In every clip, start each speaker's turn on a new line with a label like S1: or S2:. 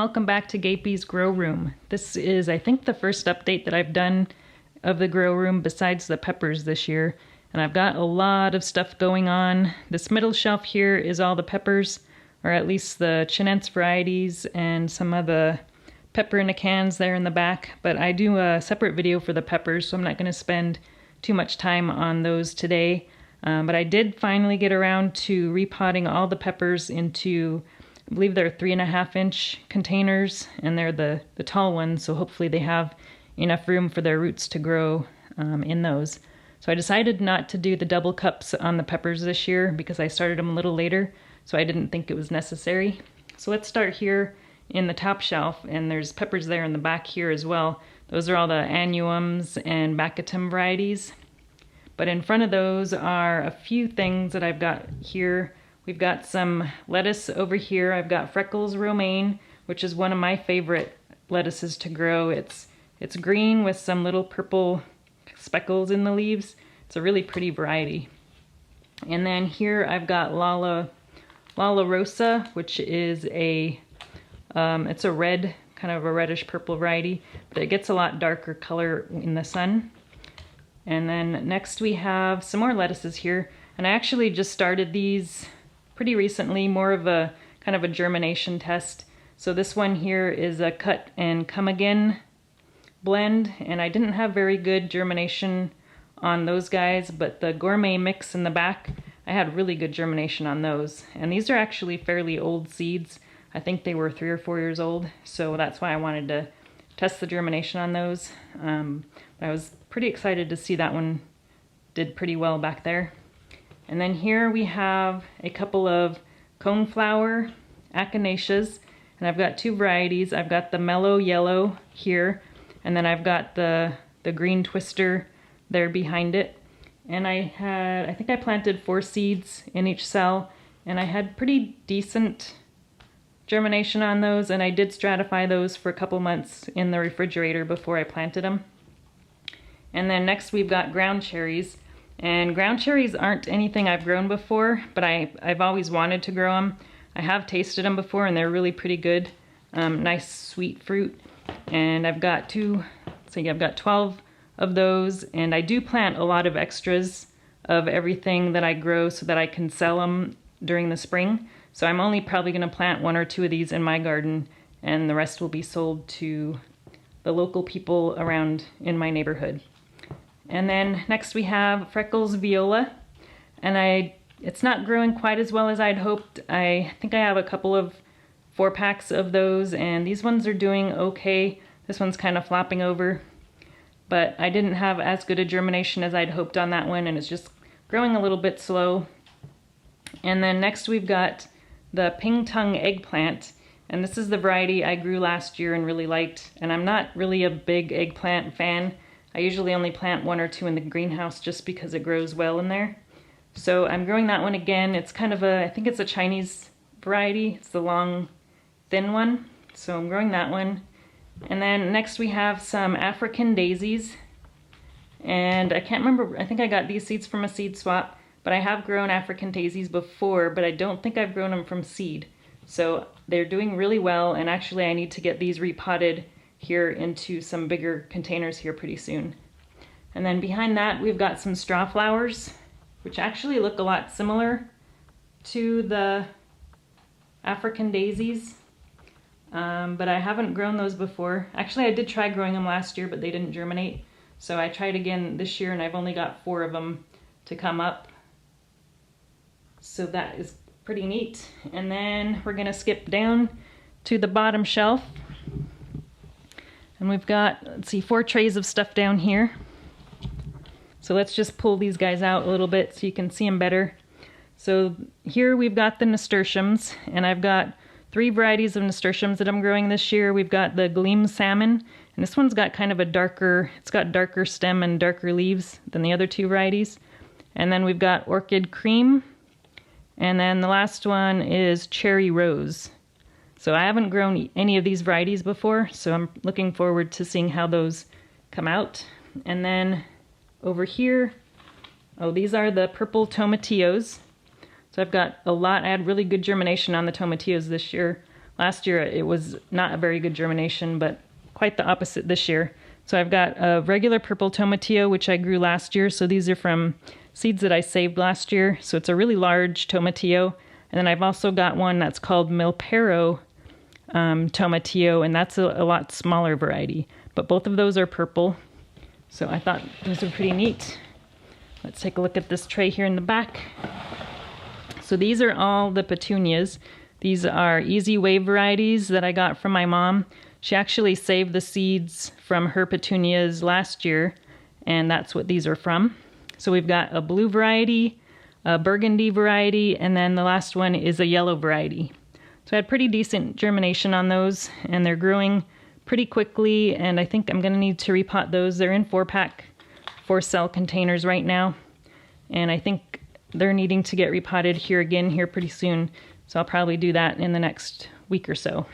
S1: welcome back to Gapey's Grow Room. This is, I think, the first update that I've done of the grow room besides the peppers this year. And I've got a lot of stuff going on. This middle shelf here is all the peppers, or at least the Chinense varieties and some of the pepper in the cans there in the back. But I do a separate video for the peppers, so I'm not going to spend too much time on those today. But I did finally get around to repotting all the peppers into, I believe they're 3.5-inch containers, and they're the tall ones, so hopefully they have enough room for their roots to grow in those. So I decided not to do the double cups on the peppers this year because I started them a little later, so I didn't think it was necessary. So let's start here in the top shelf, and there's peppers there in the back here as well. Those are all the annuums and baccatum varieties. But in front of those are a few things that I've got here. We've got some lettuce over here. I've got Freckles romaine, which is one of my favorite lettuces to grow. It's green with some little purple speckles in the leaves. It's a really pretty variety. And then here I've got Lala Rosa, which is it's a red, kind of a reddish purple variety, but it gets a lot darker color in the sun. And then next we have some more lettuces here, and I actually just started these pretty recently, more of a kind of a germination test. So this one here is a cut and come again blend, and I didn't have very good germination on those guys, but the gourmet mix in the back, I had really good germination on those. And these are actually fairly old seeds. I think they were 3 or 4 years old, so that's why I wanted to test the germination on those. I was pretty excited to see that one did pretty well back there. And then here we have a couple of coneflower echinaceas, and I've got 2 varieties. I've got the mellow yellow here, and then I've got the green twister there behind it. And I think I planted 4 seeds in each cell, and I had pretty decent germination on those, and I did stratify those for a couple months in the refrigerator before I planted them. And then next we've got ground cherries. And ground cherries aren't anything I've grown before, but I've always wanted to grow them. I have tasted them before, and they're really pretty good. Nice sweet fruit. And I've got 12 of those, and I do plant a lot of extras of everything that I grow so that I can sell them during the spring. So I'm only probably going to plant 1 or 2 of these in my garden, and the rest will be sold to the local people around in my neighborhood. And then next we have Freckles viola, and it's not growing quite as well as I'd hoped. I think I have a couple of 4-packs of those, and these ones are doing okay. This one's kind of flopping over, but I didn't have as good a germination as I'd hoped on that one, and it's just growing a little bit slow. And then next we've got the ping tongue eggplant, and this is the variety I grew last year and really liked, and I'm not really a big eggplant fan. I usually only plant 1 or 2 in the greenhouse just because it grows well in there. So I'm growing that one again. It's kind of I think it's a Chinese variety. It's the long, thin one. So I'm growing that one. And then next we have some African daisies. And I can't remember, I think I got these seeds from a seed swap, but I have grown African daisies before, but I don't think I've grown them from seed. So they're doing really well, and actually I need to get these repotted here into some bigger containers here pretty soon. And then behind that we've got some straw flowers, which actually look a lot similar to the African daisies, but I haven't grown those before. Actually I did try growing them last year, but they didn't germinate, so I tried again this year, and I've only got 4 of them to come up, so that is pretty neat. And then we're gonna skip down to the bottom shelf. And we've got, let's see, 4 trays of stuff down here. So let's just pull these guys out a little bit so you can see them better. So here we've got the nasturtiums, and I've got 3 varieties of nasturtiums that I'm growing this year. We've got the gleam salmon, and this one's got kind of a darker, it's got darker stem and darker leaves than the other 2 varieties. And then we've got orchid cream, and then the last one is cherry rose. So I haven't grown any of these varieties before, so I'm looking forward to seeing how those come out. And then over here, these are the purple tomatillos. So I've got a lot, I had really good germination on the tomatillos this year. Last year it was not a very good germination, but quite the opposite this year. So I've got a regular purple tomatillo, which I grew last year. So these are from seeds that I saved last year. So it's a really large tomatillo. And then I've also got one that's called Milpero tomatillo, and that's a lot smaller variety. But both of those are purple. So I thought those were pretty neat. Let's take a look at this tray here in the back. So these are all the petunias. These are Easy Wave varieties that I got from my mom. She actually saved the seeds from her petunias last year, and that's what these are from. So we've got a blue variety, a burgundy variety, and then the last one is a yellow variety. So I had pretty decent germination on those, and they're growing pretty quickly, and I think I'm going to need to repot those. They're in 4-pack, 4-cell containers right now, and I think they're needing to get repotted here pretty soon. So I'll probably do that in the next week or so.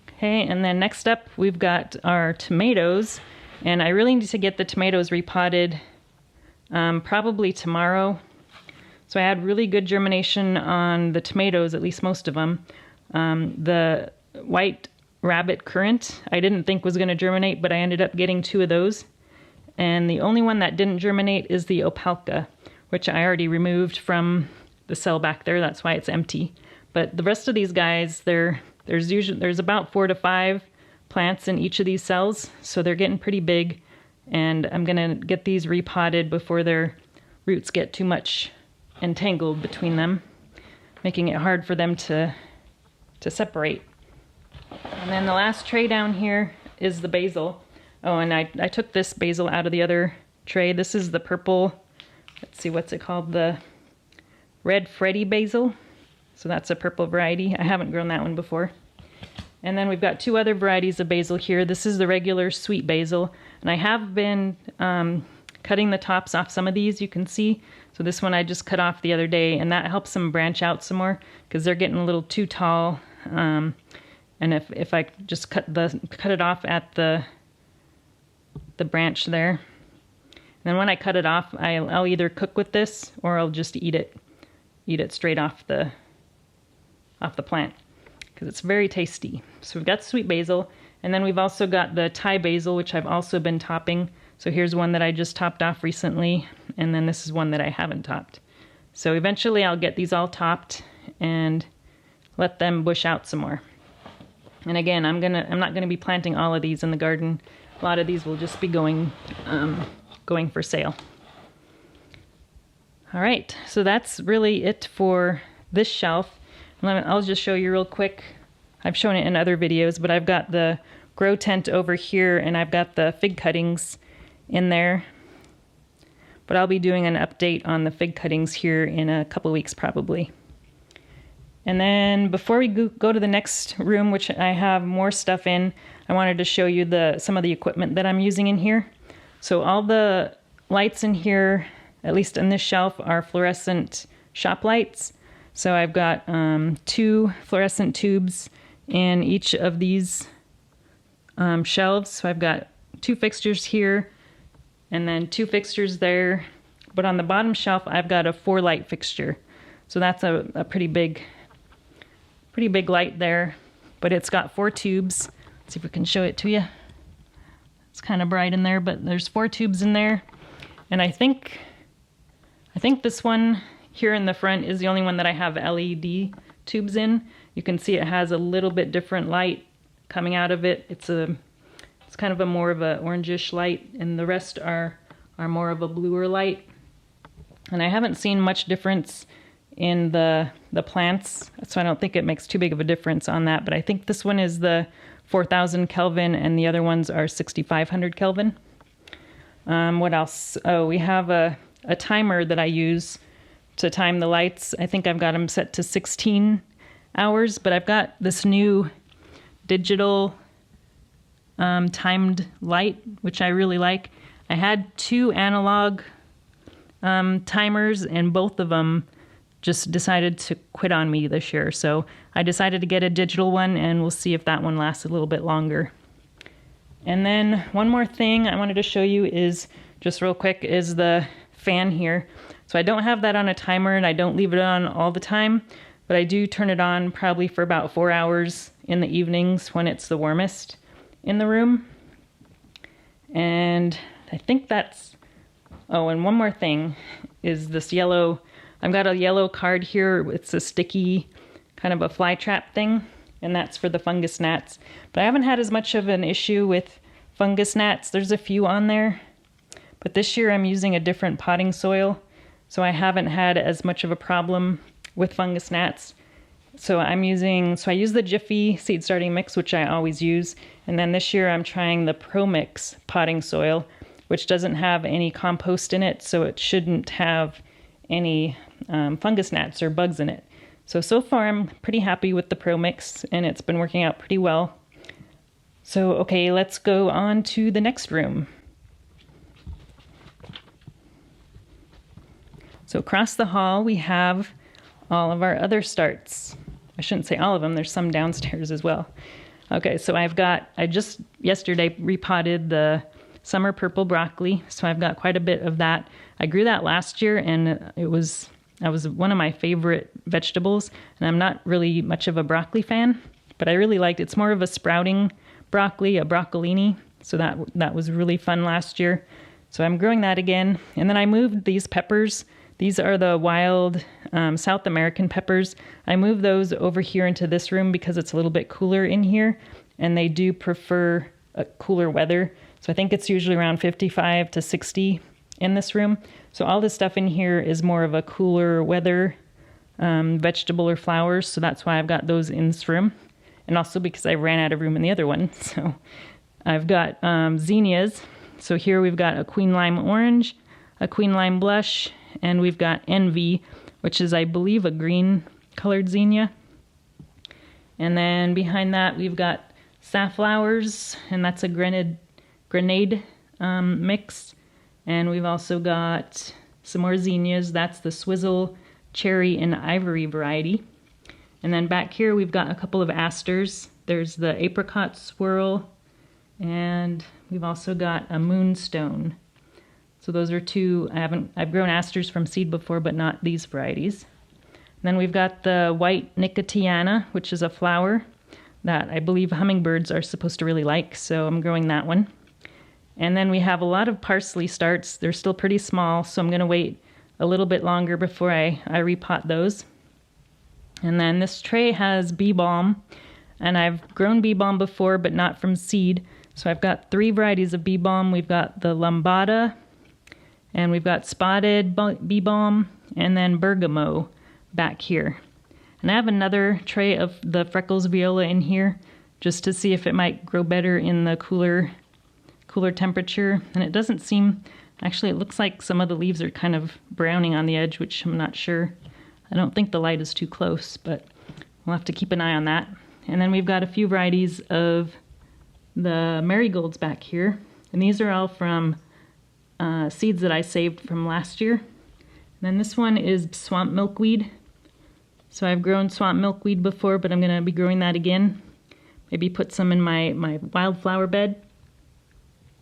S1: Okay, and then next up we've got our tomatoes, and I really need to get the tomatoes repotted probably tomorrow. So I had really good germination on the tomatoes, at least most of them. The white rabbit currant I didn't think was going to germinate, but I ended up getting 2 of those. And the only one that didn't germinate is the opalka, which I already removed from the cell back there. That's why it's empty. But the rest of these guys, there's about 4 to 5 plants in each of these cells, so they're getting pretty big. And I'm gonna get these repotted before their roots get too much entangled between them, making it hard for them to separate. And then the last tray down here is the basil. Oh, and I took this basil out of the other tray. This is the purple, let's see, what's it called? The Red Freddy basil. So that's a purple variety. I haven't grown that one before. And then we've got 2 other varieties of basil here. This is the regular sweet basil. And I have been cutting the tops off some of these, you can see. So this one I just cut off the other day, and that helps them branch out some more because they're getting a little too tall. And if I just cut it off at the branch there, and then when I cut it off, I'll either cook with this or I'll just eat it straight off the plant because it's very tasty. So we've got sweet basil, and then we've also got the Thai basil, which I've also been topping. So here's one that I just topped off recently, and then this is one that I haven't topped. So eventually I'll get these all topped and let them bush out some more. And again, I'm not gonna be planting all of these in the garden. A lot of these will just be going for sale. All right, so that's really it for this shelf. I'll just show you real quick. I've shown it in other videos, but I've got the grow tent over here, and I've got the fig cuttings in there. But I'll be doing an update on the fig cuttings here in a couple weeks probably. And then before we go to the next room, which I have more stuff in, I wanted to show you some of the equipment that I'm using in here. So all the lights in here, at least on this shelf, are fluorescent shop lights. So I've got 2 fluorescent tubes in each of these shelves. So I've got 2 fixtures here and then 2 fixtures there. But on the bottom shelf, I've got a 4-light fixture. So that's a pretty big light there, but it's got 4 tubes. Let's see if we can show it to you. It's kind of bright in there, but there's 4 tubes in there. And I think this one here in the front is the only one that I have LED tubes in. You can see it has a little bit different light coming out of it. It's kind of a more of a orangish light, and the rest are more of a bluer light. And I haven't seen much difference in the plants, so I don't think it makes too big of a difference on that. But I think this one is the 4,000 Kelvin and the other ones are 6,500 Kelvin. What else? Oh, we have a timer that I use to time the lights. I think I've got them set to 16 hours, but I've got this new digital timed light, which I really like. I had 2 analog timers, and both of them just decided to quit on me this year. So I decided to get a digital one, and we'll see if that one lasts a little bit longer. And then one more thing I wanted to show you is, just real quick, is the fan here. So I don't have that on a timer, and I don't leave it on all the time. but I do turn it on probably for about 4 hours in the evenings when it's the warmest in the room. And I think that's, oh, and one more thing is this yellow, I've got a yellow card here. It's a sticky kind of a fly trap thing, and that's for the fungus gnats. But I haven't had as much of an issue with fungus gnats. There's a few on there, but this year I'm using a different potting soil, so I haven't had as much of a problem with fungus gnats. So I use the Jiffy seed starting mix, which I always use. And then this year I'm trying the Pro Mix potting soil, which doesn't have any compost in it, so it shouldn't have any fungus gnats or bugs in it. So far I'm pretty happy with the Pro Mix, and it's been working out pretty well. So, okay, let's go on to the next room. So across the hall we have all of our other starts. I shouldn't say all of them, there's some downstairs as well. Okay, so I just yesterday repotted the summer purple broccoli, so I've got quite a bit of that. I grew that last year, and that was one of my favorite vegetables, and I'm not really much of a broccoli fan, but I really liked it. It's more of a sprouting broccoli, a broccolini, so that was really fun last year. So I'm growing that again, and then I moved these peppers. These are the wild South American peppers. I moved those over here into this room because it's a little bit cooler in here, and they do prefer cooler weather. So I think it's usually around 55 to 60 in this room. So all this stuff in here is more of a cooler weather vegetable or flowers. So that's why I've got those in this room. And also because I ran out of room in the other one. So I've got zinnias. So here we've got a queen lime orange, a queen lime blush, and we've got envy, which is, I believe, a green colored zinnia. And then behind that we've got safflowers, and that's a grenade mix. And we've also got some more zinnias. That's the swizzle, cherry, and ivory variety. And then back here we've got a couple of asters. There's the apricot swirl, and we've also got a moonstone. So those are two. I've grown asters from seed before, but not these varieties. And then we've got the white nicotiana, which is a flower that I believe hummingbirds are supposed to really like, so I'm growing that one. And then we have a lot of parsley starts. They're still pretty small, so I'm going to wait a little bit longer before I repot those. And then this tray has bee balm, and I've grown bee balm before, but not from seed. So I've got 3 varieties of bee balm. We've got the lambada, and we've got spotted bee balm, and then bergamot back here. And I have another tray of the freckles viola in here just to see if it might grow better in the cooler temperature. And it doesn't seem, actually it looks like some of the leaves are kind of browning on the edge, which I'm not sure. I don't think the light is too close, but we'll have to keep an eye on that. And then we've got a few varieties of the marigolds back here. And these are all from seeds that I saved from last year. And then this one is swamp milkweed. So I've grown swamp milkweed before, but I'm going to be growing that again. Maybe put some in my wildflower bed.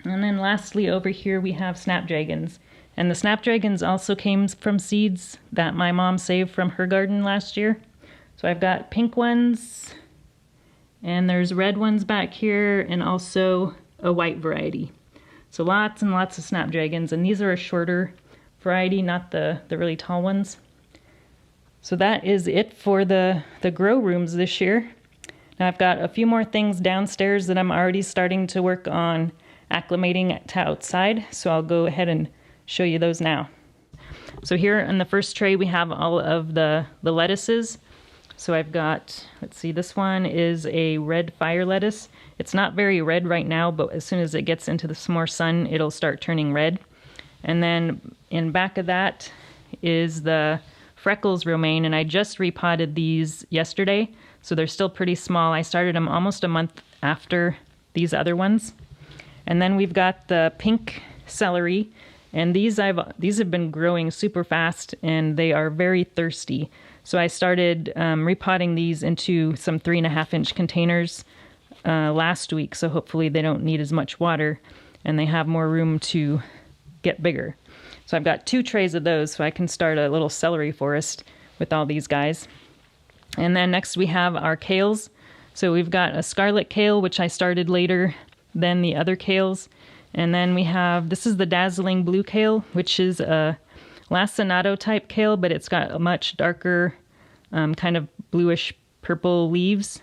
S1: And then lastly over here we have snapdragons. And the snapdragons also came from seeds that my mom saved from her garden last year. So I've got pink ones, and there's red ones back here, and also a white variety. So lots and lots of snapdragons, and these are a shorter variety, not the really tall ones. So that is it for the grow rooms this year. Now I've got a few more things downstairs that I'm already starting to work on acclimating to outside, so I'll go ahead and show you those now. So here in the first tray we have all of the lettuces. So I've got, let's see, this one is a red fire lettuce. It's not very red right now, but as soon as it gets into some more sun, it'll start turning red. And then in back of that is the freckles romaine, and I just repotted these yesterday, so they're still pretty small. I started them almost a month after these other ones. And then we've got the pink celery, and these have been growing super fast, and they are very thirsty. So I started repotting these into some 3.5-inch containers last week, so hopefully they don't need as much water and they have more room to get bigger. So I've got 2 trays of those, so I can start a little celery forest with all these guys. And then next we have our kales. So we've got a scarlet kale, which I started later than the other kales. And then we have, this is the dazzling blue kale, which is a lacinato type kale, but it's got a much darker kind of bluish purple leaves.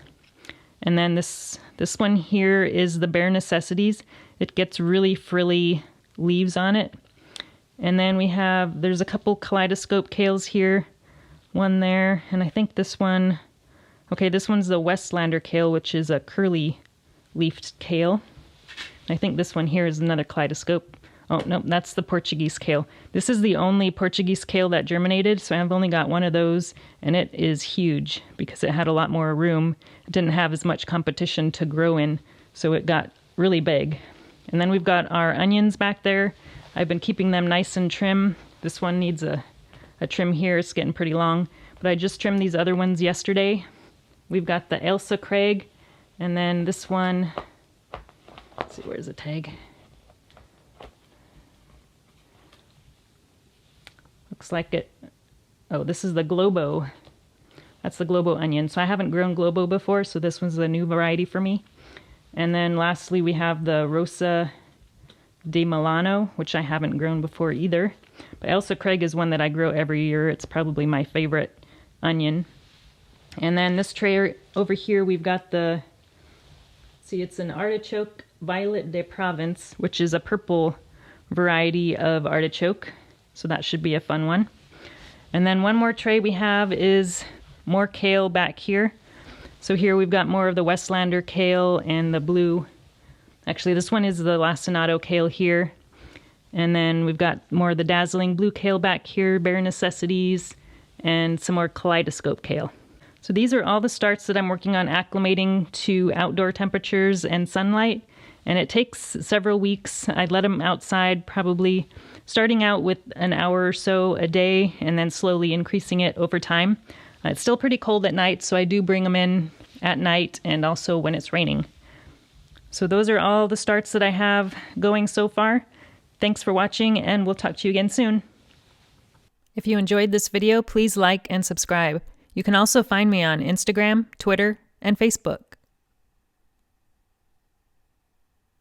S1: And then this one here is the bare necessities. It gets really frilly leaves on it. And then we have, there's a couple kaleidoscope kales here, one there, and I think this one, okay, this one's the Westlander kale, which is a curly leafed kale. I think this one here is another kaleidoscope. Oh, no, that's the Portuguese kale. This is the only Portuguese kale that germinated, so I've only got one of those, and it is huge because it had a lot more room. It didn't have as much competition to grow in, so it got really big. And then we've got our onions back there. I've been keeping them nice and trim. This one needs a trim here. It's getting pretty long, but I just trimmed these other ones yesterday. We've got the Ailsa Craig, and then this one, let's see, where's the tag? Looks like it, oh, this is the Globo. That's the Globo onion. So I haven't grown Globo before, so this one's a new variety for me. And then lastly, we have the Rosa de Milano, which I haven't grown before either. But Ailsa Craig is one that I grow every year. It's probably my favorite onion. And then this tray over here, we've got the, see, it's an artichoke Violet de Provence, which is a purple variety of artichoke. So that should be a fun one. And then one more tray we have is more kale back here. So here we've got more of the Westlander kale and the blue. Actually, this one is the lacinato kale here. And then we've got more of the dazzling blue kale back here, bare necessities, and some more kaleidoscope kale. So these are all the starts that I'm working on acclimating to outdoor temperatures and sunlight. And it takes several weeks. I let them outside probably starting out with an hour or so a day and then slowly increasing it over time. It's still pretty cold at night, so I do bring them in at night and also when it's raining. So those are all the starts that I have going so far. Thanks for watching, and we'll talk to you again soon. If you enjoyed this video, please like and subscribe. You can also find me on Instagram, Twitter, and Facebook.